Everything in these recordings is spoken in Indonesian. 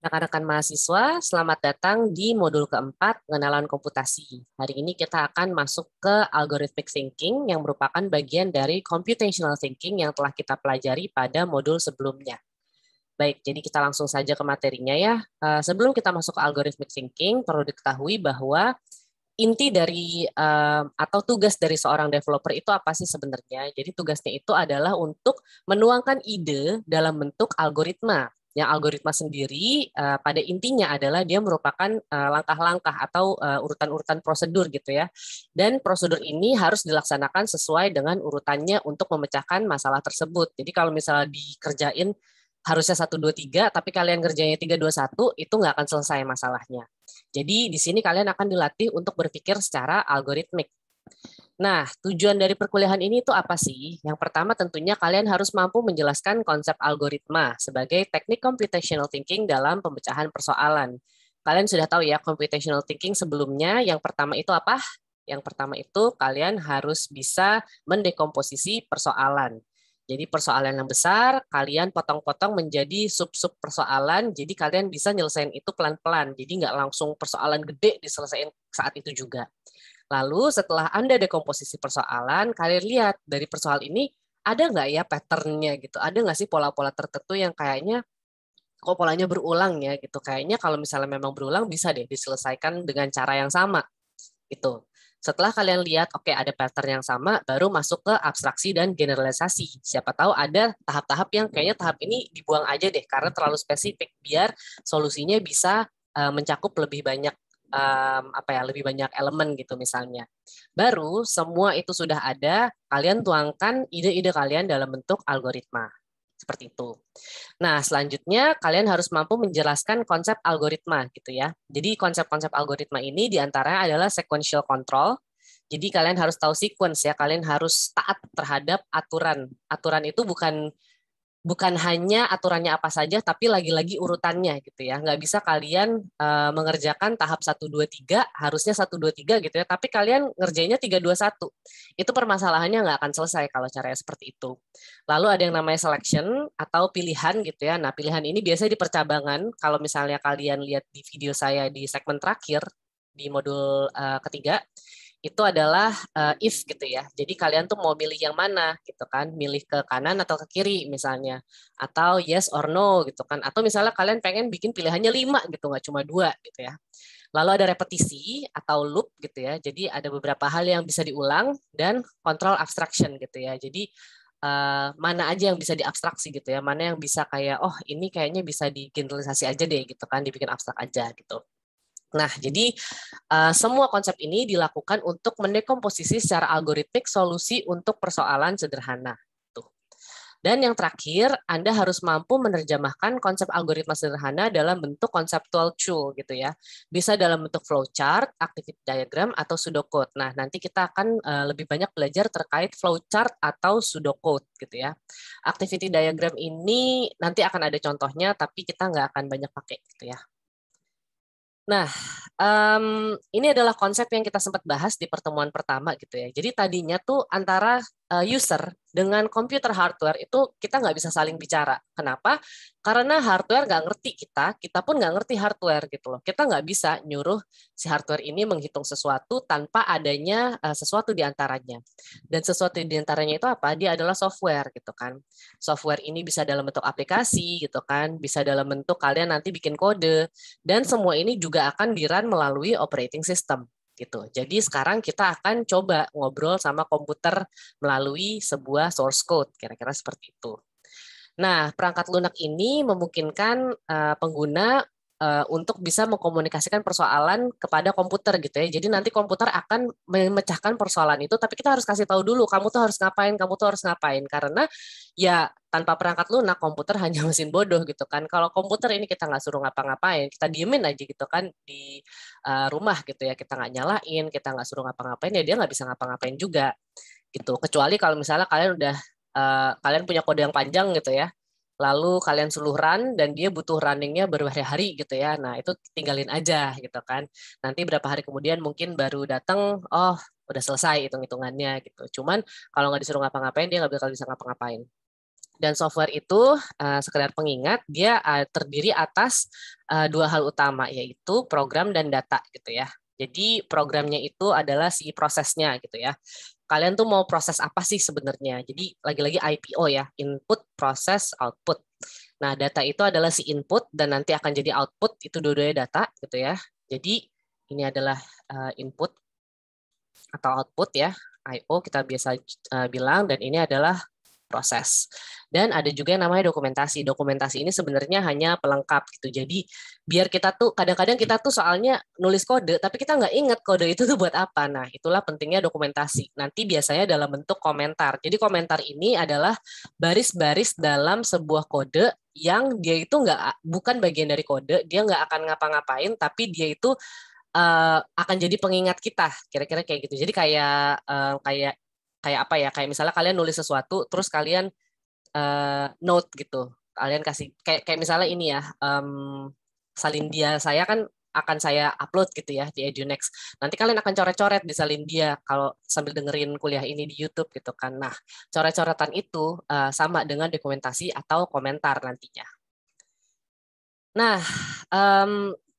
Rekan-rekan mahasiswa, selamat datang di modul keempat pengenalan komputasi. Hari ini kita akan masuk ke algorithmic thinking yang merupakan bagian dari computational thinking yang telah kita pelajari pada modul sebelumnya. Baik, jadi kita langsung saja ke materinya ya. Sebelum kita masuk ke algorithmic thinking, perlu diketahui bahwa inti dari atau tugas dari seorang developer itu apa sih sebenarnya? Jadi tugasnya itu adalah untuk menuangkan ide dalam bentuk algoritma. Yang algoritma sendiri pada intinya adalah dia merupakan langkah-langkah atau urutan-urutan prosedur gitu ya. Dan prosedur ini harus dilaksanakan sesuai dengan urutannya untuk memecahkan masalah tersebut. Jadi kalau misalnya dikerjain harusnya 1, 2, 3, tapi kalian kerjanya 3, 2, 1, itu nggak akan selesai masalahnya. Jadi di sini kalian akan dilatih untuk berpikir secara algoritmik. Nah, tujuan dari perkuliahan ini itu apa sih? Yang pertama tentunya kalian harus mampu menjelaskan konsep algoritma sebagai teknik computational thinking dalam pemecahan persoalan. Kalian sudah tahu ya computational thinking sebelumnya, yang pertama itu apa? Yang pertama itu kalian harus bisa mendekomposisi persoalan. Jadi persoalan yang besar, kalian potong-potong menjadi sub-sub persoalan, jadi kalian bisa nyelesain itu pelan-pelan. Jadi nggak langsung persoalan gede diselesaikan saat itu juga. Lalu setelah Anda dekomposisi persoalan, kalian lihat dari persoalan ini ada nggak ya pattern-nya gitu, ada nggak sih pola-pola tertentu yang kayaknya kok polanya berulang ya gitu. Kayaknya kalau misalnya memang berulang bisa deh diselesaikan dengan cara yang sama gitu. Setelah kalian lihat, oke ada pattern yang sama, baru masuk ke abstraksi dan generalisasi. Siapa tahu ada tahap-tahap yang kayaknya tahap ini dibuang aja deh karena terlalu spesifik, biar solusinya bisa mencakup lebih banyak lebih banyak elemen gitu misalnya. Baru semua itu sudah ada, kalian tuangkan ide-ide kalian dalam bentuk algoritma. Seperti itu. Nah, selanjutnya kalian harus mampu menjelaskan konsep algoritma gitu ya. Jadi konsep-konsep algoritma ini diantaranya adalah sequential control. Jadi kalian harus tahu sequence ya, kalian harus taat terhadap aturan. Aturan itu bukan bukan hanya aturannya apa saja, tapi lagi-lagi urutannya gitu ya. Nggak bisa kalian mengerjakan tahap 1, 2, 3, harusnya 1, 2, 3 gitu ya, tapi kalian ngerjainnya 3, 2, 1. Itu permasalahannya nggak akan selesai kalau caranya seperti itu. Lalu ada yang namanya selection atau pilihan gitu ya. Nah, pilihan ini biasanya di percabangan. Kalau misalnya kalian lihat di video saya di segmen terakhir, di modul ketiga, itu adalah if gitu ya. Jadi kalian tuh mau milih yang mana gitu kan, milih ke kanan atau ke kiri misalnya, atau yes or no gitu kan, atau misalnya kalian pengen bikin pilihannya 5 gitu, nggak cuma 2 gitu ya. Lalu ada repetisi atau loop gitu ya. Jadi ada beberapa hal yang bisa diulang dan control abstraction gitu ya. Jadi mana aja yang bisa diabstraksi gitu ya, mana yang bisa kayak oh ini kayaknya bisa digeneralisasi aja deh gitu kan, dibikin abstrak aja gitu. Nah, jadi semua konsep ini dilakukan untuk mendekomposisi secara algoritmik solusi untuk persoalan sederhana. Tuh. Dan yang terakhir, Anda harus mampu menerjemahkan konsep algoritma sederhana dalam bentuk konseptual tool gitu ya. Bisa dalam bentuk flowchart, activity diagram, atau pseudocode. Nah, nanti kita akan lebih banyak belajar terkait flowchart atau pseudocode gitu ya. Activity diagram ini nanti akan ada contohnya, tapi kita nggak akan banyak pakai gitu ya. Nah, ini adalah konsep yang kita sempat bahas di pertemuan pertama gitu ya. Jadi tadinya tuh antara user dengan komputer hardware itu kita nggak bisa saling bicara. Kenapa? Karena hardware nggak ngerti kita, kita pun nggak ngerti hardware gitu loh. Kita nggak bisa nyuruh si hardware ini menghitung sesuatu tanpa adanya sesuatu di antaranya. Dan sesuatu di antaranya itu apa? Dia adalah software gitu kan. Software ini bisa dalam bentuk aplikasi gitu kan, bisa dalam bentuk kalian nanti bikin kode, dan semua ini juga akan di-run melalui operating system gitu. Jadi sekarang kita akan coba ngobrol sama komputer melalui sebuah source code, kira-kira seperti itu. Nah, perangkat lunak ini memungkinkan pengguna untuk bisa mengkomunikasikan persoalan kepada komputer gitu ya. Jadi nanti komputer akan memecahkan persoalan itu, tapi kita harus kasih tahu dulu, kamu tuh harus ngapain, kamu tuh harus ngapain. Karena ya tanpa perangkat lunak, komputer hanya mesin bodoh gitu kan. Kalau komputer ini kita nggak suruh ngapa-ngapain, kita diemin aja gitu kan di rumah gitu ya, kita nggak nyalain, kita nggak suruh ngapa-ngapain, ya dia nggak bisa ngapa-ngapain juga gitu. Kecuali kalau misalnya kalian udah kalian punya kode yang panjang gitu ya, lalu kalian suruh run dan dia butuh runningnya berhari-hari gitu ya, nah itu tinggalin aja gitu kan. Nanti berapa hari kemudian mungkin baru datang, oh udah selesai hitung-hitungannya gitu. Cuman kalau nggak disuruh ngapa-ngapain dia nggak bakal bisa ngapa-ngapain. Dan software itu, sekedar pengingat, dia terdiri atas dua hal utama, yaitu program dan data gitu ya. Jadi programnya itu adalah si prosesnya gitu ya. Kalian tuh mau proses apa sih sebenarnya? Jadi lagi-lagi IPO ya, input, proses, output. Nah, data itu adalah si input dan nanti akan jadi output, itu dua-duanya data gitu ya. Jadi ini adalah input atau output ya, I/O kita biasa bilang, dan ini adalah proses. Dan ada juga yang namanya dokumentasi. Dokumentasi ini sebenarnya hanya pelengkap gitu. Jadi biar kita tuh, kadang-kadang kita tuh soalnya nulis kode, tapi kita nggak inget kode itu tuh buat apa. Nah, itulah pentingnya dokumentasi. Nanti biasanya dalam bentuk komentar. Jadi komentar ini adalah baris-baris dalam sebuah kode yang dia itu bukan bagian dari kode, dia nggak akan ngapa-ngapain, tapi dia itu akan jadi pengingat kita, kira-kira kayak gitu. Jadi kayak apa ya? Kayak misalnya kalian nulis sesuatu, terus kalian note gitu. Kalian kasih kayak misalnya ini ya, salindia saya kan akan saya upload gitu ya di EduNext. Nanti kalian akan coret-coret di salindia kalau sambil dengerin kuliah ini di YouTube gitu kan. Nah, coret-coretan itu sama dengan dokumentasi atau komentar nantinya. Nah,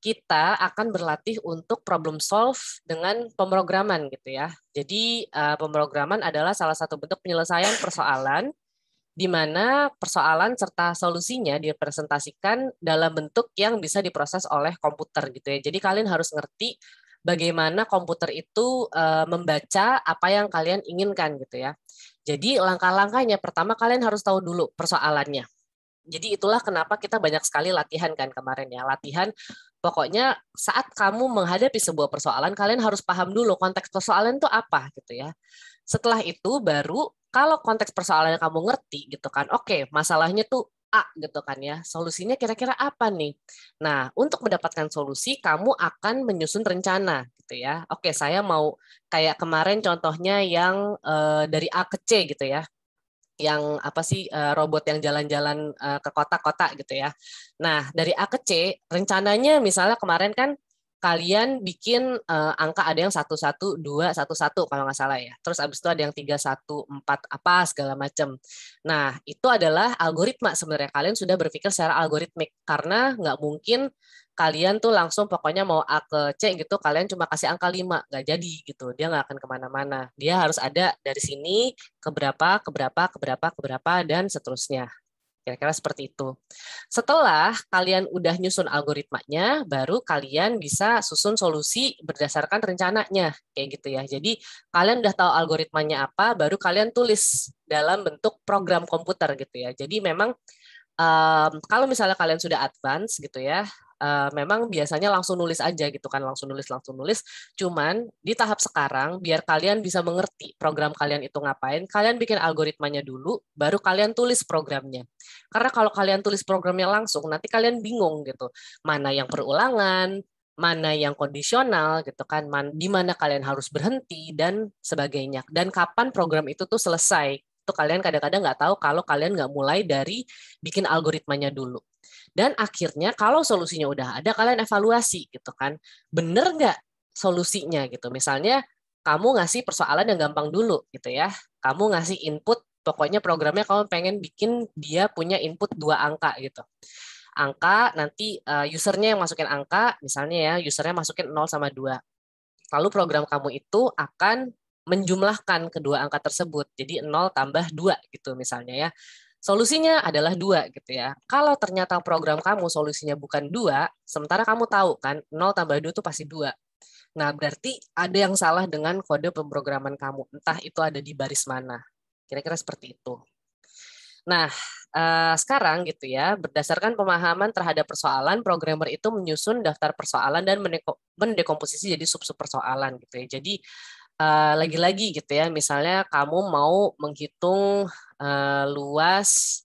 kita akan berlatih untuk problem solve dengan pemrograman gitu ya. Jadi pemrograman adalah salah satu bentuk penyelesaian persoalan di mana persoalan serta solusinya dipresentasikan dalam bentuk yang bisa diproses oleh komputer gitu ya. Jadi kalian harus ngerti bagaimana komputer itu membaca apa yang kalian inginkan gitu ya. Jadi langkah-langkahnya pertama kalian harus tahu dulu persoalannya. Jadi itulah kenapa kita banyak sekali latihan kan kemarin ya. Latihan pokoknya saat kamu menghadapi sebuah persoalan, kalian harus paham dulu konteks persoalan itu apa gitu ya. Setelah itu baru kalau konteks persoalan yang kamu ngerti gitu kan, oke, masalahnya tuh A gitu kan ya. Solusinya kira-kira apa nih? Nah, untuk mendapatkan solusi kamu akan menyusun rencana gitu ya. Oke, saya mau kayak kemarin contohnya yang dari A ke C gitu ya, yang apa sih robot yang jalan-jalan ke kota-kota gitu ya. Nah, dari A ke C, rencananya misalnya kemarin kan kalian bikin angka ada yang 11211 kalau nggak salah ya. Terus abis itu ada yang 314 apa segala macam. Nah, itu adalah algoritma sebenarnya. Kalian sudah berpikir secara algoritmik karena nggak mungkin kalian tuh langsung pokoknya mau A ke C gitu, kalian cuma kasih angka 5, nggak jadi gitu. Dia nggak akan kemana-mana. Dia harus ada dari sini ke berapa, ke berapa, ke berapa, ke berapa, dan seterusnya. Kira-kira seperti itu. Setelah kalian udah nyusun algoritmanya, baru kalian bisa susun solusi berdasarkan rencananya. Kayak gitu ya. Jadi kalian udah tahu algoritmanya apa, baru kalian tulis dalam bentuk program komputer gitu ya. Jadi memang kalau misalnya kalian sudah advance gitu ya, memang biasanya langsung nulis aja gitu kan, langsung nulis. Cuman di tahap sekarang, biar kalian bisa mengerti program kalian itu ngapain, kalian bikin algoritmanya dulu, baru kalian tulis programnya. Karena kalau kalian tulis programnya langsung, nanti kalian bingung gitu, mana yang perulangan, mana yang kondisional gitu kan, di mana kalian harus berhenti dan sebagainya. Dan kapan program itu tuh selesai. Itu kalian kadang-kadang nggak tahu kalau kalian nggak mulai dari bikin algoritmanya dulu. Dan akhirnya kalau solusinya udah ada, kalian evaluasi gitu kan. Bener nggak solusinya gitu. Misalnya kamu ngasih persoalan yang gampang dulu gitu ya. Kamu ngasih input, pokoknya programnya kamu pengen bikin dia punya input 2 angka gitu. Angka nanti usernya yang masukin angka, misalnya ya usernya masukin 0 sama 2. Lalu program kamu itu akan menjumlahkan kedua angka tersebut. Jadi 0 tambah 2 gitu misalnya ya. Solusinya adalah 2 gitu ya. Kalau ternyata program kamu solusinya bukan 2, sementara kamu tahu kan 0 tambah 2 itu pasti 2. Nah, berarti ada yang salah dengan kode pemrograman kamu. Entah itu ada di baris mana. Kira-kira seperti itu. Nah, sekarang gitu ya, berdasarkan pemahaman terhadap persoalan, programmer itu menyusun daftar persoalan dan mendekomposisi jadi sub-sub persoalan gitu ya. Jadi lagi-lagi gitu ya, misalnya kamu mau menghitung luas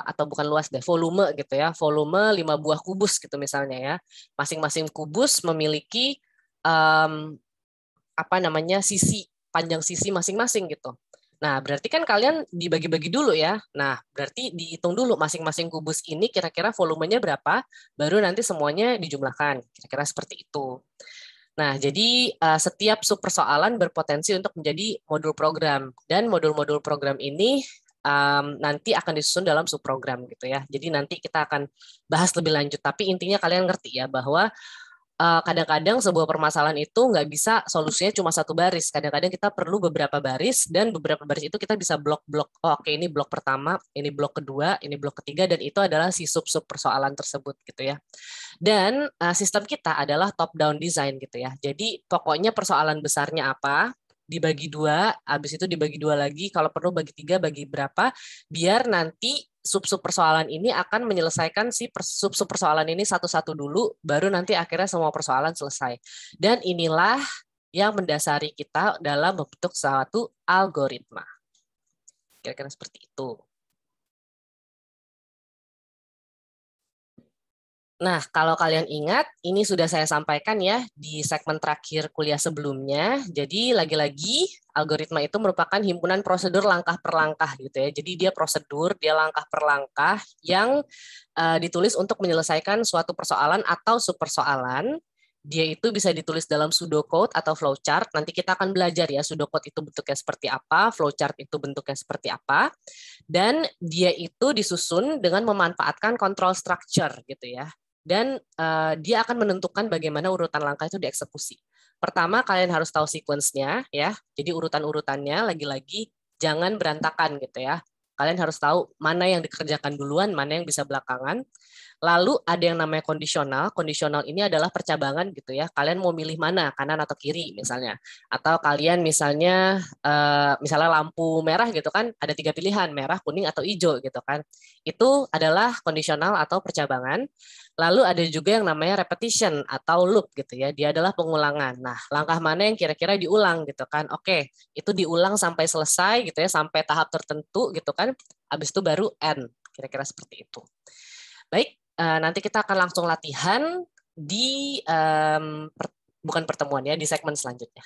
atau bukan luas deh, volume gitu ya, volume 5 buah kubus gitu misalnya ya. Masing-masing kubus memiliki apa namanya panjang sisi masing-masing gitu. Nah, berarti kan kalian dibagi-bagi dulu ya. Nah, berarti dihitung dulu masing-masing kubus ini kira-kira volumenya berapa, baru nanti semuanya dijumlahkan. Kira-kira seperti itu. Nah, jadi setiap sub persoalan berpotensi untuk menjadi modul program. Dan modul-modul program ini nanti akan disusun dalam subprogram gitu ya. Jadi nanti kita akan bahas lebih lanjut. Tapi intinya kalian ngerti ya bahwa kadang-kadang sebuah permasalahan itu nggak bisa solusinya cuma satu baris. Kadang-kadang kita perlu beberapa baris, dan beberapa baris itu kita bisa blok-blok. Oh, oke, ini blok pertama, ini blok kedua, ini blok ketiga, dan itu adalah si sub-sub persoalan tersebut gitu ya. Dan sistem kita adalah top-down design gitu ya. Jadi pokoknya persoalan besarnya apa, dibagi dua, habis itu dibagi dua lagi, kalau perlu bagi tiga, bagi berapa, biar nanti sub-sub persoalan ini akan menyelesaikan si sub-sub persoalan ini satu-satu dulu, baru nanti akhirnya semua persoalan selesai. Dan inilah yang mendasari kita dalam membentuk suatu algoritma. Kira-kira seperti itu. Nah, kalau kalian ingat, ini sudah saya sampaikan ya di segmen terakhir kuliah sebelumnya. Jadi lagi-lagi algoritma itu merupakan himpunan prosedur langkah per langkah gitu ya. Jadi dia prosedur, dia langkah per langkah yang ditulis untuk menyelesaikan suatu persoalan atau subpersoalan. Dia itu bisa ditulis dalam pseudocode atau flowchart. Nanti kita akan belajar ya pseudocode itu bentuknya seperti apa, flowchart itu bentuknya seperti apa. Dan dia itu disusun dengan memanfaatkan control structure gitu ya. Dan dia akan menentukan bagaimana urutan langkah itu dieksekusi. Pertama, kalian harus tahu sequence-nya ya. Jadi urutan-urutannya lagi-lagi jangan berantakan gitu ya. Kalian harus tahu mana yang dikerjakan duluan, mana yang bisa belakangan. Lalu ada yang namanya kondisional. Kondisional ini adalah percabangan gitu ya. Kalian mau milih mana, kanan atau kiri misalnya. Atau kalian misalnya misalnya lampu merah gitu kan, ada 3 pilihan, merah, kuning, atau hijau gitu kan. Itu adalah kondisional atau percabangan. Lalu ada juga yang namanya repetition atau loop gitu ya. Dia adalah pengulangan. Nah, langkah mana yang kira-kira diulang gitu kan. Oke, itu diulang sampai selesai gitu ya, sampai tahap tertentu gitu kan. Habis itu baru end. Kira-kira seperti itu. Baik, nanti kita akan langsung latihan di bukan pertemuan ya, di segmen selanjutnya.